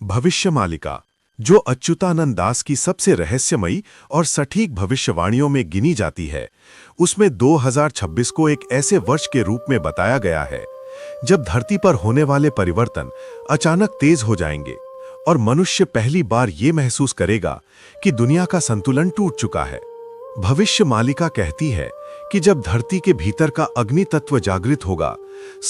भविष्यमालिका, जो अच्युतानंद दास की सबसे रहस्यमयी और सटीक भविष्यवाणियों में गिनी जाती है, उसमें 2026 को एक ऐसे वर्ष के रूप में बताया गया है जब धरती पर होने वाले परिवर्तन अचानक तेज हो जाएंगे और मनुष्य पहली बार ये महसूस करेगा कि दुनिया का संतुलन टूट चुका है। भविष्यमालिका कहती है कि जब धरती के भीतर का अग्नि तत्व जागृत होगा,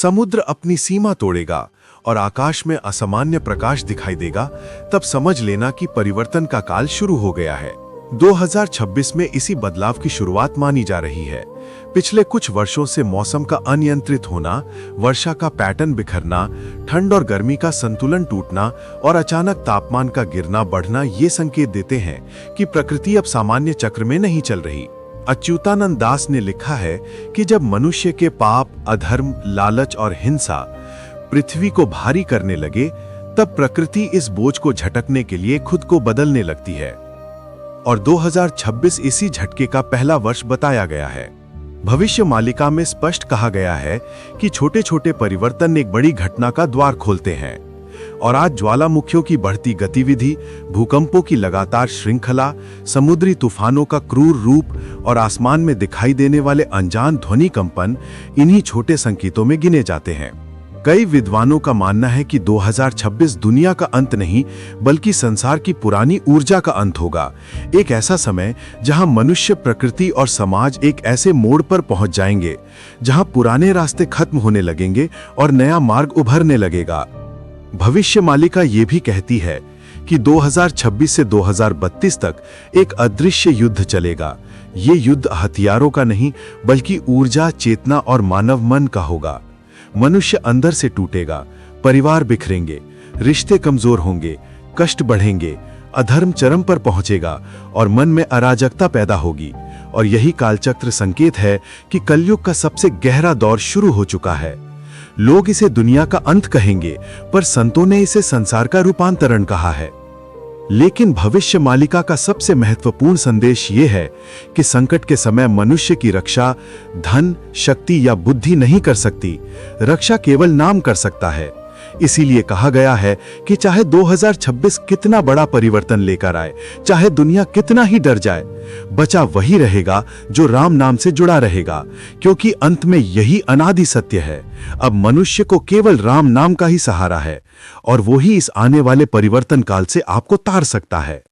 समुद्र अपनी सीमा तोड़ेगा और आकाश में असामान्य प्रकाश दिखाई देगा, तब समझ लेना कि परिवर्तन का काल शुरू हो गया है। 2026 में इसी बदलाव की शुरुआत मानी जा रही है। पिछले कुछ वर्षों से मौसम का अनियंत्रित होना, वर्षा का पैटर्न बिखरना, ठंड और गर्मी का संतुलन टूटना और अचानक तापमान का गिरना बढ़ना ये संकेत देते हैं कि प्रकृति अब सामान्य चक्र में नहीं चल रही। अच्युतानंद दास ने लिखा है कि जब मनुष्य के पाप, अधर्म, लालच और हिंसा पृथ्वी को भारी करने लगे, तब प्रकृति इस बोझ को झटकने के लिए खुद को बदलने लगती है और 2026 इसी झटके का पहला वर्ष बताया गया है। भविष्यमालिका में स्पष्ट कहा गया है कि छोटे छोटे परिवर्तन एक बड़ी घटना का द्वार खोलते हैं और आज ज्वालामुखियों की बढ़ती गतिविधि, भूकंपों की लगातार श्रृंखला, समुद्री तूफानों का क्रूर रूप और आसमान में दिखाई देने वाले अनजान ध्वनि कंपन इन्हीं छोटे संकेतों में गिने जाते हैं। कई विद्वानों का मानना है कि 2026 दुनिया का अंत नहीं, बल्कि संसार की पुरानी ऊर्जा का अंत होगा। एक ऐसा समय जहां मनुष्य, प्रकृति और समाज एक ऐसे मोड़ पर पहुंच जाएंगे जहां पुराने रास्ते खत्म होने लगेंगे और नया मार्ग उभरने लगेगा। भविष्यमालिका ये भी कहती है कि 2026 से 2032 तक एक अदृश्य युद्ध चलेगा। ये युद्ध हथियारों का नहीं, बल्कि ऊर्जा, चेतना और मानव मन का होगा। मनुष्य अंदर से टूटेगा, परिवार बिखरेंगे, रिश्ते कमजोर होंगे, कष्ट बढ़ेंगे, अधर्म चरम पर पहुंचेगा और मन में अराजकता पैदा होगी। और यही कालचक्र संकेत है कि कलयुग का सबसे गहरा दौर शुरू हो चुका है। लोग इसे दुनिया का अंत कहेंगे, पर संतों ने इसे संसार का रूपांतरण कहा है। लेकिन भविष्यमालिका का सबसे महत्वपूर्ण संदेश ये है कि संकट के समय मनुष्य की रक्षा धन, शक्ति या बुद्धि नहीं कर सकती। रक्षा केवल नाम कर सकता है। इसीलिए कहा गया है कि चाहे 2026 कितना बड़ा परिवर्तन लेकर आए, चाहे दुनिया कितना ही डर जाए, बचा वही रहेगा जो राम नाम से जुड़ा रहेगा, क्योंकि अंत में यही अनादि सत्य है। अब मनुष्य को केवल राम नाम का ही सहारा है और वो ही इस आने वाले परिवर्तन काल से आपको तार सकता है।